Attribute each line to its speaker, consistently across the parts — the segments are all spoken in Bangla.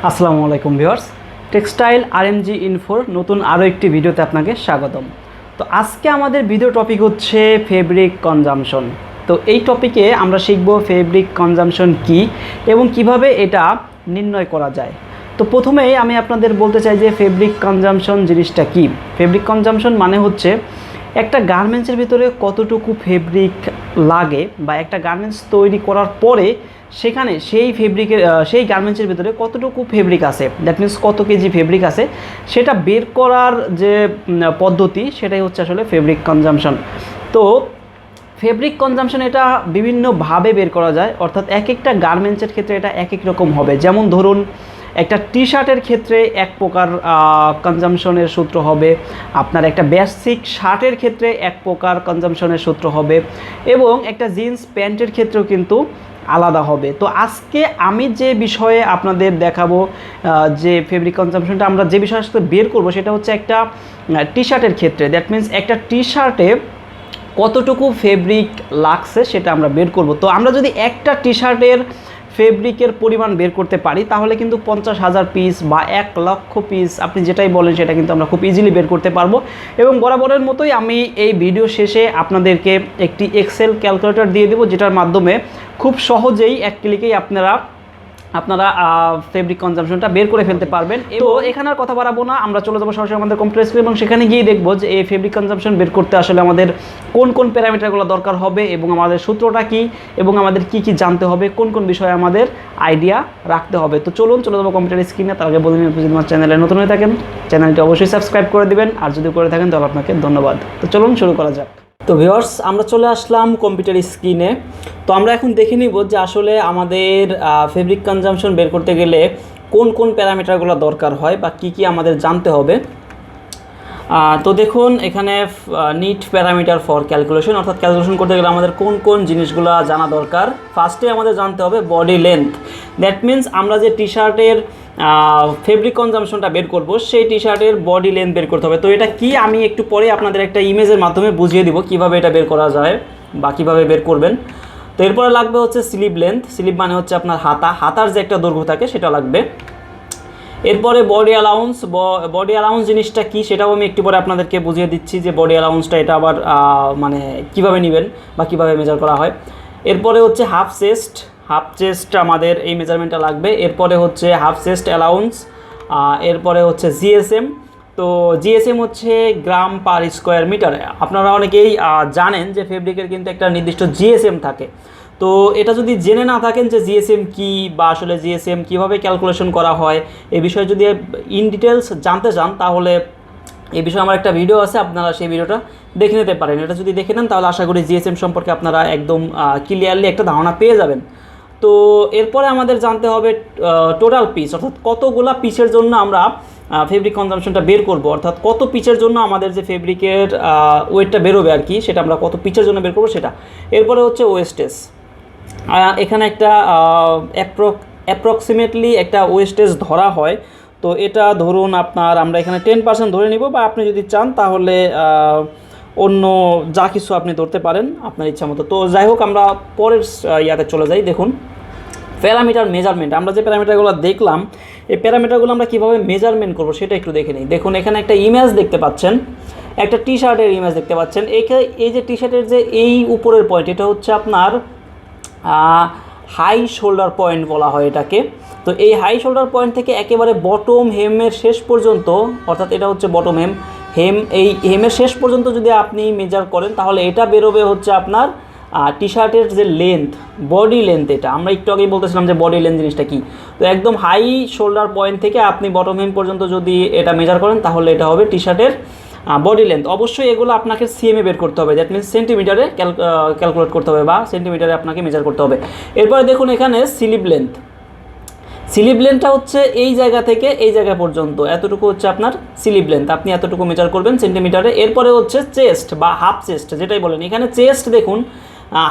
Speaker 1: আসসালামু আলাইকুম ভিউয়ার্স, টেক্সটাইল আরএমজি ইনফোর নতুন আরও একটি ভিডিওতে আপনাকে স্বাগতম। তো আজকে আমাদের ভিডিও টপিক হচ্ছে ফেব্রিক কনজাম্পশন। তো এই টপিকে আমরা শিখব ফেব্রিক কনজাম্পশন কি এবং কিভাবে এটা নির্ণয় করা যায়। তো প্রথমেই আমি আপনাদের বলতে চাই যে ফেব্রিক কনজাম্পশন জিনিসটা কি। ফেব্রিক কনজাম্পশন মানে হচ্ছে একটা গার্মেন্টসের ভিতরে কতটুকু ফেব্রিক লাগে বা একটা গার্মেন্টস তৈরি করার পরে সেখানে সেই গার্মেন্টসের ভিতরে কতটুকু ফেব্রিক আছে, দ্যাট মিন্স কত কেজি ফেব্রিক আছে, সেটা বের করার যে পদ্ধতি সেটাই হচ্ছে আসলে ফেব্রিক কনজাম্পশন। তো ফেব্রিক কনজাম্পশন এটা বিভিন্নভাবে বের করা যায়, অর্থাৎ এক একটা গার্মেন্টসের ক্ষেত্রে এটা এক এক রকম হবে। যেমন ধরুন একটা টি শার্টের ক্ষেত্রে এক প্রকার কনজাম্পশনের সূত্র হবে, আপনার একটা বেসিক শার্টের ক্ষেত্রে এক প্রকার কনজাম্পশনের সূত্র হবে, এবং একটা জিন্স প্যান্টের ক্ষেত্রেও কিন্তু আলাদা হবে। তো আজকে আমি যে বিষয়ে আপনাদের দেখাবো যে ফেব্রিক কনজাম্পশনটা আমরা যে বিষয়ে বের করব সেটা হচ্ছে একটা টি শার্টের ক্ষেত্রে, দ্যাট মিন্স একটা টি শার্টে কতটুকু ফেব্রিক লাগছে সেটা আমরা বের করব। তো আমরা যদি একটা টি শার্টের ফেব্রিকের পরিমাণ বের করতে পারি তাহলে কিন্তু 50,000 পিস বা 1,00,000 পিস, আপনি যেটাই বলেন সেটা কিন্তু আমরা খুব ইজিলি বের করতে পারবো। এবং বরাবরের মতোই আমি এই ভিডিও শেষে আপনাদেরকে একটি এক্সেল ক্যালকুলেটর দিয়ে দেবো, যেটার মাধ্যমে খুব সহজেই এক ক্লিকেই আপনারা ফেব্রিক কনজাম্পশনটা বের করে ফেলতে পারবেন। তো এখানে আর কথা বাড়াবো না, আমরা চলে যাবো সরাসরি আমাদের কম্পিউটার স্ক্রিনে এবং সেখানে গিয়ে দেখবো যে এই ফেব্রিক কনজাম্পশন বের করতে আসলে আমাদের কোন কোন প্যারামিটারগুলো দরকার হবে এবং আমাদের সূত্রটা কি এবং আমাদের কি কি জানতে হবে, কোন কোন বিষয়ে আমাদের আইডিয়া রাখতে হবে। তো চলে যাবো কম্পিউটার স্ক্রিনে। তার আগে বলে নিন, যদি আমার চ্যানেলে নতুন হয়ে থাকেন চ্যানেলটি অবশ্যই সাবস্ক্রাইব করে দিবেন, আর যদি করে থাকেন তাহলে আপনাকে ধন্যবাদ। তো চলুন শুরু করা যাক। তো ভিউয়ার্স, আমরা চলে আসলাম কম্পিউটার স্ক্রিনে। তো আমরা এখন দেখে নিব যে আসলে আমাদের ফেব্রিক কনজাম্পশন বের করতে গেলে কোন কোন প্যারামিটারগুলো দরকার হয় বা কি কি আমাদের জানতে হবে। তো দেখুন এখানে নিড প্যারামিটার ফর ক্যালকুলেশন, অর্থাৎ ক্যালকুলেশন করতে গেলে আমাদের কোন কোন জিনিসগুলো জানা দরকার। ফার্স্টে আমাদের জানতে হবে বডি লেন্থ, দ্যাট মিন্স আমরা যে টি শার্টের ফেব্রিক কনজাম্পশনটা বের করব সেই টি শার্টের বডি লেন্থ বের করতে হবে। তো এটা কি আমি একটু পরে আপনাদের একটা ইমেজের মাধ্যমে বুঝিয়ে দিব কিভাবে এটা বের করা যায় বা কীভাবে বের করবেন। তো এরপরে লাগবে হচ্ছে স্লিভ লেন্থ, স্লিভ মানে হচ্ছে আপনার হাতার যে একটা দৈর্ঘ্য থাকে সেটা লাগবে। এরপরে বডি অ্যালাউন্স জিনিসটা কি সেটাও আমি একটু পরে আপনাদেরকে বুঝিয়ে দিচ্ছি যে বডি অ্যালাউন্সটা এটা আবার মানে কিভাবে নেবেন বা কিভাবে মেজার করা হয়। এরপরে হচ্ছে হাফ চেস্ট আমাদের এই মেজারমেন্টটা লাগবে। এরপরে হচ্ছে হাফ চেস্ট অ্যালাউন্স, এরপরে হচ্ছে জিএসএম। তো জিএসএম হচ্ছে গ্রাম পার স্কোয়ার মিটার। আপনারা অনেকেই জানেন যে ফেব্রিকের কিন্তু একটা নির্দিষ্ট জিএসএম থাকে। তো এটা যদি জেনে না থাকেন যে জিএসএম কি বা আসলে জিএসএম কিভাবে ক্যালকুলেশন করা হয় এই বিষয়ে যদি ইন ডিটেলস জানতে চান তাহলে এই বিষয়ে আমার একটা ভিডিও আছে, আপনারা সেই ভিডিওটা দেখে নিতে পারেন। এটা যদি দেখে নেন তাহলে আশা করি জিএসএম সম্পর্কে আপনারা একদম ক্লিয়ারলি একটা ধারণা পেয়ে যাবেন। তো এরপরে আমাদের জানতে হবে টোটাল পিস, অর্থাৎ কতগুলা পিসের জন্য আমরা ফেব্রিক কনজাম্পশনটা বের করব, অর্থাৎ কত পিসের জন্য আমাদের যে ফেব্রিকের ওয়েটটা বেরোবে আর কি, সেটা আমরা কত পিসের জন্য বের করবো সেটা। এরপরে হচ্ছে ওয়েস্টেজ, এখানে একটা অ্যাপ্রক্সিমেটলি একটা ওয়েস্টেজ ধরা হয়। তো এটা ধরুন আমরা এখানে 10% ধরে নিব, বা আপনি যদি চান তাহলে অন্য যা কিছু আপনি ধরতে পারেন আপনার ইচ্ছা মতো। তো যাই হোক, আমরা পরের ইয়াতে চলে যাই। দেখুন প্যারামিটার মেজারমেন্ট, আমরা যে প্যারামিটারগুলো দেখলাম এই প্যারামিটারগুলো আমরা কীভাবে মেজারমেন্ট করবো সেটা একটু দেখে নিই। দেখুন এখানে একটা ইমেজ দেখতে পাচ্ছেন, একটা টি শার্টের ইমেজ দেখতে পাচ্ছেন। এই যে টি শার্টের যে এই উপরের পয়েন্ট এটা হচ্ছে আপনার হাই শোল্ডার পয়েন্ট বলা হয় এটাকে। তো এই হাই শোল্ডার পয়েন্ট থেকে একেবারে বটম হেমের শেষ পর্যন্ত, অর্থাৎ এটা হচ্ছে বটম হেম, এই হেমের শেষ পর্যন্ত যদি আপনি মেজার করেন তাহলে এটা বেরোবে হচ্ছে আপনার টি শার্টের যে লেন্থ, বডি লেন্থ। এটা আমরা একটু আগেই বলতেছিলাম যে বডি লেন্থ জিনিসটা কি। তো একদম হাই শোল্ডার পয়েন্ট থেকে আপনি বটম হেম পর্যন্ত যদি এটা মেজার করেন তাহলে এটা হবে টি শার্টের বডি লেন্থ। অবশ্যই এগুলো আপনাকে সিএমে বের করতে হবে, দ্যাট মিনস সেন্টিমিটারে ক্যালকুলেট করতে হবে বা সেন্টিমিটারে আপনাকে মেজার করতে হবে। এরপরে দেখুন এখানে স্লিভ লেন্থটা হচ্ছে এই জায়গা থেকে এই জায়গা পর্যন্ত, এতটুকু হচ্ছে আপনার স্লিভ লেন্থ, আপনি এতটুকু মেজার করবেন সেন্টিমিটারে। এরপরে হচ্ছে চেস্ট বা হাফ চেস্ট যেটাই বলেন, এখানে চেস্ট দেখুন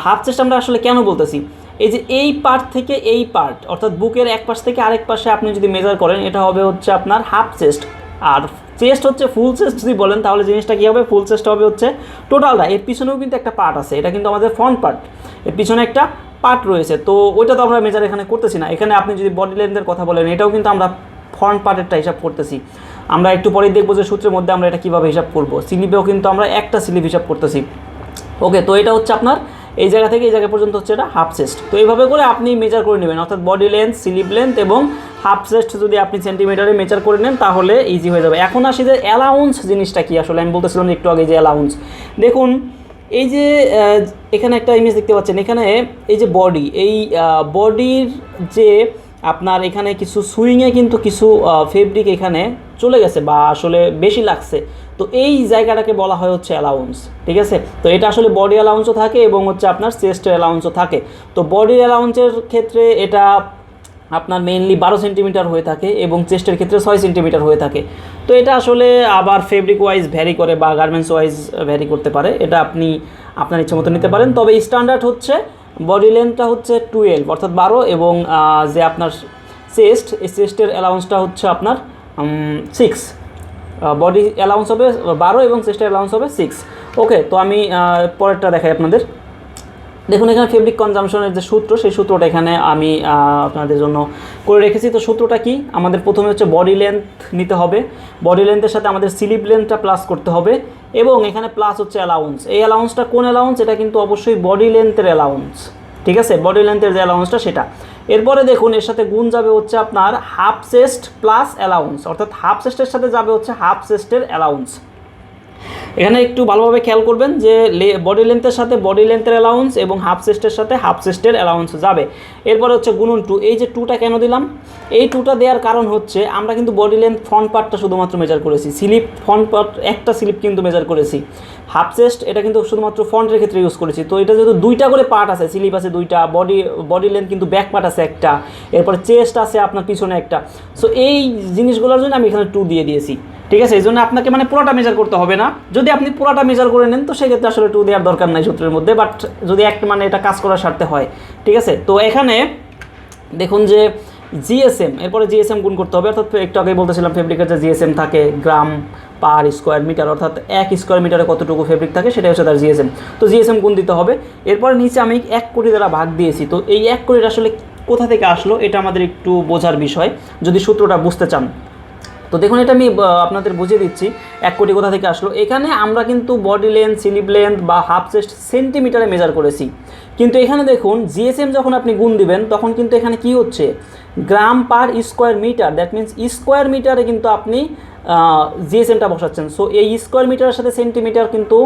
Speaker 1: হাফ চেস্ট আমরা আসলে কেন বলতেছি, এই যে এই পার্ট থেকে এই পার্ট, অর্থাৎ বুকের এক পাশ থেকে আরেক পাশে আপনি যদি মেজার করেন এটা হবে হচ্ছে আপনার হাফ চেস্ট। আর চেস্ট হচ্ছে ফুল চেস্ট যদি বলেন তাহলে জিনিসটা কী হবে, ফুল চেস্ট হবে হচ্ছে টোটালটা। এর পিছনেও কিন্তু একটা পার্ট আছে, এটা কিন্তু আমাদের ফ্রন্ট পার্ট, এর পিছনে একটা পার্ট রয়েছে, তো ওইটা তো আমরা মেজার এখানে করতেছি না। এখানে আপনি যদি বডি লেন্থের কথা বলেন, এটাও কিন্তু আমরা ফ্রন্ট পার্টেরটা হিসাব করতেছি। আমরা একটু পরে দেখবো যে সূত্রের মধ্যে আমরা এটা কীভাবে হিসাব করবো। স্লিপেও কিন্তু আমরা একটা স্লিপ হিসাব করতেছি। ওকে, তো এটা হচ্ছে আপনার এই জায়গা থেকে এই জায়গা পর্যন্ত হচ্ছে এটা হাফ চেস্ট। তো এইভাবে করে আপনি মেজার করে নেবেন, অর্থাৎ বডি লেন্থ, স্লিপ লেন্থ এবং হাফ চেস্ট যদি আপনি সেন্টিমিটারে মেজার করে নেন তাহলে ইজি হয়ে যাবে। এখন আসি যে অ্যালাউন্স জিনিসটা কি, আসলে আমি বলতেছিলাম যে একটু আগে যে অ্যালাউন্স, দেখুন এই যে এখানে একটা ইমেজ দেখতে পাচ্ছেন, এখানে এই যে বডি, এই বডির যে আপনার এখানে কিছু সুইংয়ে কিন্তু কিছু ফেব্রিক এখানে চলে গেছে বা আসলে বেশি লাগছে, তো এই জায়গাটাকে বলা হয় হচ্ছে অ্যালাউন্স। ঠিক আছে, তো এটা আসলে বডি অ্যালাউন্সও থাকে এবং হচ্ছে আপনার চেস্টের অ্যালাউন্সও থাকে। তো বডি অ্যালাউন্সের ক্ষেত্রে এটা আপনার মেইনলি 12 সেন্টিমিটার হয়ে থাকে এবং চেস্টের ক্ষেত্রে 6 সেন্টিমিটার হয়ে থাকে। তো এটা আসলে আবার ফেব্রিক ওয়াইজ ভ্যারি করে বা গার্মেন্টস ওয়াইজ ভ্যারি করতে পারে, এটা আপনি আপনার ইচ্ছে মতো নিতে পারেন। তবে স্ট্যান্ডার্ড হচ্ছে বডি লেন্থটা হচ্ছে 12 অর্থাৎ 12 এবং যে আপনার চেস্ট, এই চেস্টের অ্যালাউন্সটা হচ্ছে আপনার 6। বডি অ্যালাউন্স হবে 12 এবং চেস্টের অ্যালাউন্স হবে 6। ওকে, তো আমি পরেরটা দেখাই আপনাদের। দেখুন এখানে ফেব্রিক কনজামশনের যে সূত্র, সেই সূত্রটা এখানে আমি আপনাদের জন্য করে রেখেছি। তো সূত্রটা কি, আমাদের প্রথমে হচ্ছে বডি লেন্থ নিতে হবে, বডি লেন্থের সাথে আমাদের স্লিপ লেন্থটা প্লাস করতে হবে এবং এখানে প্লাস হচ্ছে অ্যালাউন্স। এই অ্যালাউন্সটা কোন অ্যালাউন্স, এটা কিন্তু অবশ্যই বডি লেন্থের অ্যালাউন্স। ঠিক আছে, বডি লেন্থের যে অ্যালাউন্সটা সেটা। এরপরে দেখুন এর সাথে গুণ যাবে হচ্ছে আপনার হাফ চেস্ট প্লাস অ্যালাউন্স, অর্থাৎ হাফ চেস্টের সাথে যাবে হচ্ছে হাফ চেস্টের অ্যালাউন্স। এখানে একটু ভালোভাবে খেয়াল করবেন যে বডি লেন্থের সাথে বডি লেন্থের অ্যালাউন্স এবং হাফ চেস্টের সাথে হাফ চেস্টের অ্যালাউন্স যাবে। এরপরে হচ্ছে গুণন 2। এই যে 2টা কেন দিলাম, এই 2টা দেওয়ার কারণ হচ্ছে আমরা কিন্তু বডি লেন্থ ফ্রন্ট পার্টটা শুধুমাত্র মেজার করেছি, স্লিপ ফ্রন্ট পার্ট একটা স্লিপ কিন্তু মেজার করেছি। হাফ চেস্ট এটা কিন্তু শুধুমাত্র ফ্রন্টের ক্ষেত্রে ইউজ করেছি। তো এটা যেহেতু 2টা করে পার্ট আছে, স্লিপ আছে 2টা, বডি লেন্থ কিন্তু ব্যাক পার্ট আছে একটা, এরপরে চেস্ট আছে আপনার পিছনে একটা। সো এই জিনিসগুলোর জন্য আমি এখানে 2 দিয়ে দিয়েছি। ঠিক আছে, এই জন্য আপনাকে মানে পুরোটা মেজার করতে হবে না। যদি আপনি পুরোটা মেজার করে নেন তো সেক্ষেত্রে আসলে 2 দেওয়ার দরকার নাই সূত্রের মধ্যে, বাট যদি একটা মানে এটা কাজ করার স্বার্থে হয়। ঠিক আছে, তো এখানে দেখুন যে জিএসএম, এরপরে জিএসএম গুণ করতে হবে, অর্থাৎ একটু আগে বলতেছিলাম ফেব্রিকের যে জিএসএম থাকে গ্রাম পার স্কোয়ার মিটার, অর্থাৎ 1 স্কোয়ার মিটারে কতটুকু ফেব্রিক থাকে সেটা হচ্ছে তার জিএসএম। তো জিএসএম গুণ দিতে হবে। এরপরে নিচে আমি 1 কোটি দ্বারা ভাগ দিয়েছি। তো এই 1 কোটির আসলে কোথা থেকে আসলো এটা আমাদের একটু বোঝার বিষয় যদি সূত্রটা বুঝতে চান। তো দেখুন এটা আমি আপনাদের বুঝিয়ে দিচ্ছি 1 কোটি কোথা থেকে আসলো। এখানে আমরা কিন্তু বডি লেন্থ, স্লিপ লেন্থ বা হাফ চেস্ট সেন্টিমিটারে মেজার করেছি, কিন্তু এখানে দেখুন জিএসএম যখন আপনি গুণ দিবেন তখন কিন্তু এখানে কি হচ্ছে, gram per square metre, that means square মিটারে কিন্তু আপনি জিএসএমটা বসাচ্ছেন। সো এই স্কোয়ার মিটারের সাথে সেন্টিমিটার কিন্তু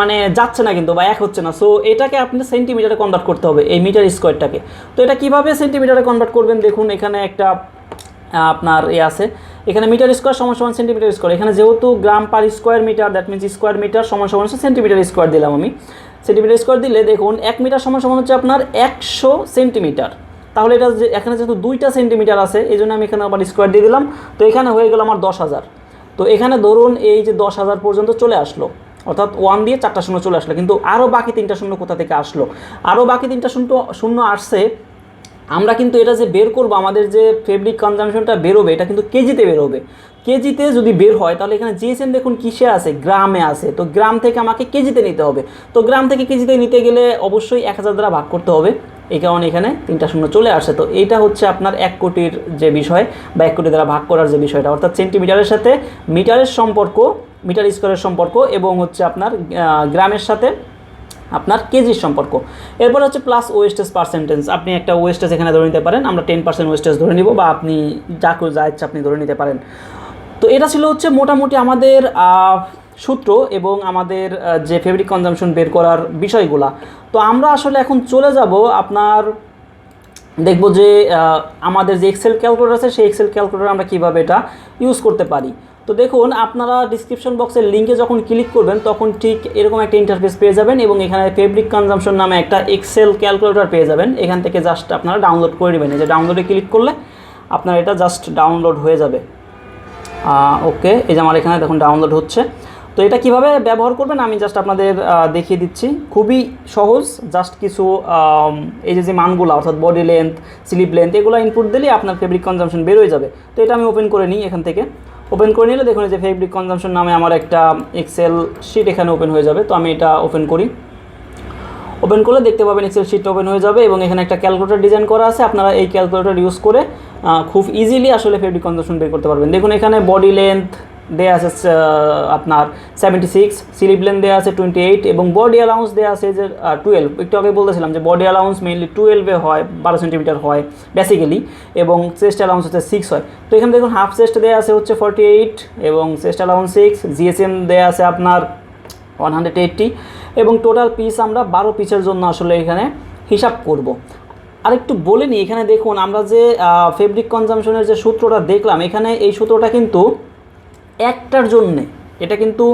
Speaker 1: মানে যাচ্ছে না কিন্তু বা এক হচ্ছে না। সো এটাকে আপনি সেন্টিমিটারে কনভার্ট করতে হবে, এই মিটার স্কোয়ারটাকে। তো এটা কীভাবে সেন্টিমিটারে কনভার্ট করবেন, দেখুন এখানে একটা আপনার আছে, এখানে মিটার স্কোয়ার সমান সমান সেন্টিমিটার স্কোয়ার। এখানে যেহেতু gram per square metre, that means square metre সমান সমান সেন্টিমিটার স্কোয়ার দিলাম আমি। সেন্টিমিটার স্কোয়ার দিলে দেখুন 1 মিটার সমান সমান হচ্ছে আপনার 100 সেন্টিমিটার। তাহলে এটা এখানে যেহেতু 2টা সেন্টিমিটার আছে এই জন্য আমি এখানে আবার স্কোয়ার দিয়ে দিলাম। তো এখানে হয়ে গেল আমার 10,000। তো এখানে ধরুন এই যে 10,000 পর্যন্ত চলে আসলো, অর্থাৎ 1 দিয়ে 4টা শূন্য চলে আসলো, কিন্তু আরও বাকি 3টা শূন্য কোথা থেকে আসলো, আরও বাকি 3টা শূন্য আসছে। আমরা কিন্তু এটা যে বের করবো, আমাদের যে ফেব্রিক কনজামশনটা বেরোবে এটা কিন্তু কেজিতে বেরোবে। কেজিতে যদি বের হয় তাহলে এখানে জিএসএম দেখুন কিসে আছে, গ্রামে আছে। তো গ্রাম থেকে আমাকে কেজিতে নিতে হবে। তো গ্রাম থেকে কেজিতে নিতে গেলে অবশ্যই 1000 দ্বারা ভাগ করতে হবে, এই কারণে এখানে 3টা শূন্য চলে আসে। তো এইটা হচ্ছে আপনার 1 কোটির যে বিষয় বা 1 কোটি দ্বারা ভাগ করার যে বিষয়টা, অর্থাৎ সেন্টিমিটারের সাথে মিটারের সম্পর্ক, মিটার স্কোয়ারের সম্পর্ক এবং হচ্ছে আপনার গ্রামের সাথে আপনার কেজির সম্পর্ক। এরপর হচ্ছে প্লাস ওয়েস্টেজ পার্সেন্টেজ, আপনি একটা ওয়েস্টেজ এখানে ধরে নিতে পারেন, আমরা 10% ওয়েস্টেজ ধরে নিব বা আপনি যা ইচ্ছা আপনি ধরে নিতে পারেন। তো এটা ছিল হচ্ছে মোটামুটি আমাদের সূত্র এবং আমাদের যে ফেব্রিক কনজামশন বের করার বিষয়গুলা। তো আমরা আসলে এখন চলে যাব আপনার দেখব যে আমাদের যে এক্সেল ক্যালকুলেটর আছে সেই এক্সেল ক্যালকুলেটর আমরা কীভাবে এটা ইউজ করতে পারি। তো দেখুন আপনারা ডিসক্রিপশন বক্সের লিঙ্কে যখন ক্লিক করবেন তখন ঠিক এরকম একটা ইন্টারফেস পেয়ে যাবেন এবং এখানে ফেব্রিক কনজামশন নামে একটা এক্সেল ক্যালকুলেটর পেয়ে যাবেন। এখান থেকে জাস্ট আপনারা ডাউনলোড করে নেবেন, এই যে ডাউনলোডে ক্লিক করলে আপনার এটা জাস্ট ডাউনলোড হয়ে যাবে। ওকে, এই যে আমার এখানে দেখুন ডাউনলোড হচ্ছে। তো এটা কিভাবে ব্যবহার করবেন আমি জাস্ট আপনাদের দেখিয়ে দিচ্ছি, খুবই সহজ। জাস্ট কিছু এই যে মানগুলো অর্থাৎ বডি লেন্থ, স্লিপ লেন্থ এগুলো ইনপুট দিলেই আপনার ফেব্রিক কনজামশন বের হয়ে যাবে। তো এটা আমি ওপেন করে নিই, এখান থেকে ওপেন করে নিলে দেখুন যে ফেব্রিক কনজামশন নামে আমার একটা এক্সেল শিট এখানে ওপেন হয়ে যাবে। তো আমি এটা ওপেন করি। ওপেন করলে দেখতে পাবেন এক্সেল শিটটা ওপেন হয়ে যাবে এবং এখানে একটা ক্যালকুলেটর ডিজাইন করা আছে। আপনারা এই ক্যালকুলেটর ইউজ করে খুব ইজিলি আসলে ফেব্রিক কনজাম্পশন বের করতে পারবেন। দেখুন এখানে বডি লেন্থ দেওয়া আছে আপনার 76, স্লিভ লেন্থ দেওয়া আছে 28 এবং বডি অ্যালাউন্স দেওয়া আছে যে 12। একটু আগে বলতেছিলাম যে বডি অ্যালাউন্স মেইনলি 12-এ হয়, 12 সেন্টিমিটার হয় বেসিক্যালি, এবং চেস্ট অ্যালাউন্স হচ্ছে 6 হয়। তো এখানে দেখুন হাফ চেস্ট দেওয়া আছে হচ্ছে 48 এবং চেস্ট অ্যালাউন্স 6, জিএসএম দেওয়া আছে আপনার 180 এবং টোটাল পিস আমরা 12 পিসের জন্য আসলে এখানে হিসাব করব। আরেকটু বলে নিই, এখানে দেখুন আমরা যে ফেব্রিক কনজাম্পশনের যে সূত্রটা দেখলাম, এখানে এই সূত্রটা কিন্তু একটার জন্যে, এটা কিন্তু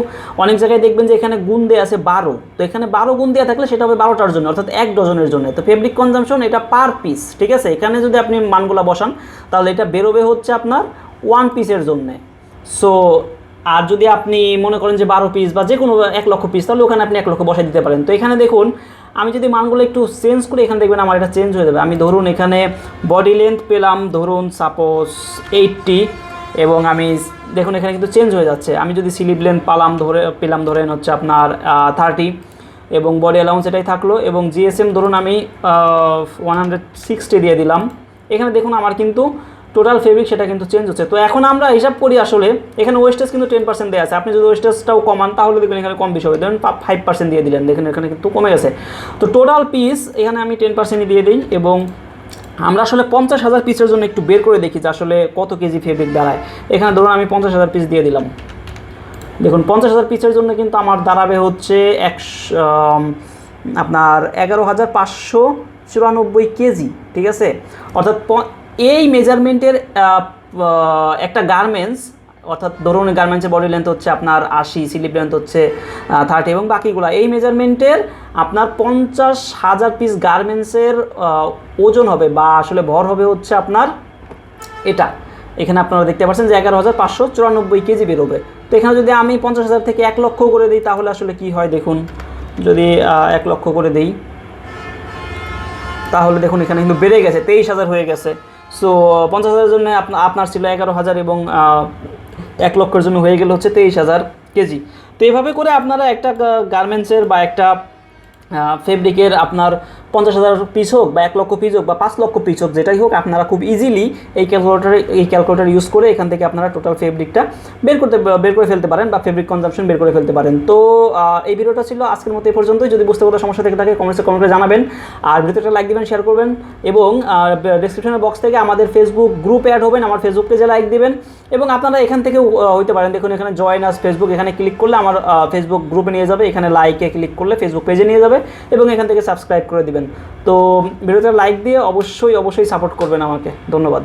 Speaker 1: অনেক জায়গায় দেখবেন যে এখানে গুণ দেওয়া আছে 12, তো এখানে 12 গুণ দেওয়া থাকলে সেটা হবে 12টার জন্য, অর্থাৎ 1 ডজনের জন্য। তো ফেব্রিক কনজাম্পশন এটা পার পিস, ঠিক আছে। এখানে যদি আপনি মানগুলো বসান তাহলে এটা বেরোবে হচ্ছে আপনার 1 পিসের জন্যে। সো আর যদি আপনি মনে করেন যে 12 পিস বা যে কোনো 1 লক্ষ পিস, তাহলে ওখানে আপনি 1 লক্ষ বসাই দিতে পারেন। তো এখানে দেখুন আমি যদি মানগুলো একটু চেঞ্জ করি, এখানে দেখবেন আমার এটা চেঞ্জ হয়ে যাবে। আমি ধরুন এখানে বডি লেন্থ পেলাম ধরুন সাপোজ 80 এবং আমি দেখুন এখানে কিন্তু চেঞ্জ হয়ে যাচ্ছে। আমি যদি স্লিভ লেন্থ পেলাম ধরেন হচ্ছে আপনার 30 এবং বডি অ্যালাউন্স এটাই থাকলো এবং জিএসএম ধরুন আমি 160 দিয়ে দিলাম। এখানে দেখুন আমার কিন্তু টোটাল ফেব্রিক সেটা কিন্তু চেঞ্জ হচ্ছে। তো এখন আমরা হিসাব করি আসলে এখানে ওয়েস্টেজ কিন্তু 10% দেওয়া আছে। আপনি যদি ওয়েস্টেজটাও কমান তাহলে দেখবেন এখানে কম বেশি হবে। ধরুন 5% দিয়ে দিলেন, দেখেন এখানে কিন্তু কমে গেছে। তো টোটাল পিস এখানে আমি 10% দিয়ে দিই এবং আমরা আসলে 50,000 পিসের জন্য একটু বের করে দেখি যে আসলে কত কেজি ফেব্রিক দাঁড়ায়। এখানে ধরুন আমি 50,000 পিস দিয়ে দিলাম। দেখুন 50,000 পিসের জন্য কিন্তু আমার দাঁড়াবে হচ্ছে আপনার 11,594 কেজি, ঠিক আছে। অর্থাৎ এই মেজারমেন্টের একটা গার্মেন্টস, অর্থাৎ ধরুন গার্মেন্টসের বডি লেন্থ হচ্ছে আপনার 80, স্লিভ লেন্থ হচ্ছে 30 এবং বাকিগুলো এই মেজারমেন্টের আপনার 50,000 পিস গার্মেন্টসের ওজন হবে বা আসলে ভর হবে হচ্ছে আপনার এটা। এখানে আপনারা দেখতে পাচ্ছেন যে 11,594 কেজি বেরোবে। তো এখানে যদি আমি 50,000 থেকে 1 লক্ষ করে দিই তাহলে আসলে কি হয় দেখুন, যদি 1 লক্ষ করে দিই তাহলে দেখুন এখানে কিন্তু বেড়ে গেছে, 23,000 হয়ে গেছে। সো 50,000-এর জন্য আপনার ছিল 11,000 এবং 1 লক্ষের জন্য হয়ে গেল হচ্ছে 23,000 কেজি। তো এইভাবে করে আপনারা একটা গার্মেন্টসের বা একটা ফেব্রিকের আপনার 50,000 পিস হোক বা 1 লক্ষ পিস হোক বা 5 লক্ষ পিস হোক, যেটাই হোক, আপনারা খুব ইজিলি এই ক্যালকুলেটর ইউজ করে এখান থেকে আপনারা টোটাল ফেব্রিকটা বের করে ফেলতে পারেন বা ফেব্রিক কনজাম্পশন বের করে ফেলতে পারেন। তো এই ভিডিওটা ছিল আজকের মতো এই পর্যন্তই। যদি বুঝতে কোনো সমস্যা থেকে থাকে কমেন্ট করে জানাবেন, আর ভিডিওটা লাইক দিবেন, শেয়ার করবেন এবং ডেসক্রিপশনের বক্স থেকে আমাদের ফেসবুক গ্রুপে অ্যাড হবেন, আমার ফেসবুক পেজে লাইক দিবেন এবং আপনারা এখান থেকেও হইতে পারেন। দেখুন এখানে জয়েন আস ফেসবুক, এখানে ক্লিক করলে আমার ফেসবুক গ্রুপে নিয়ে যাবে, এখানে লাইকে ক্লিক করলে ফেসবুক পেজে নিয়ে যাবে এবং এখান থেকে সাবস্ক্রাইব করে দিবেন। তো ভিডিওটা লাইক দিয়ে অবশ্যই সাপোর্ট করবেন আমাকে। ধন্যবাদ।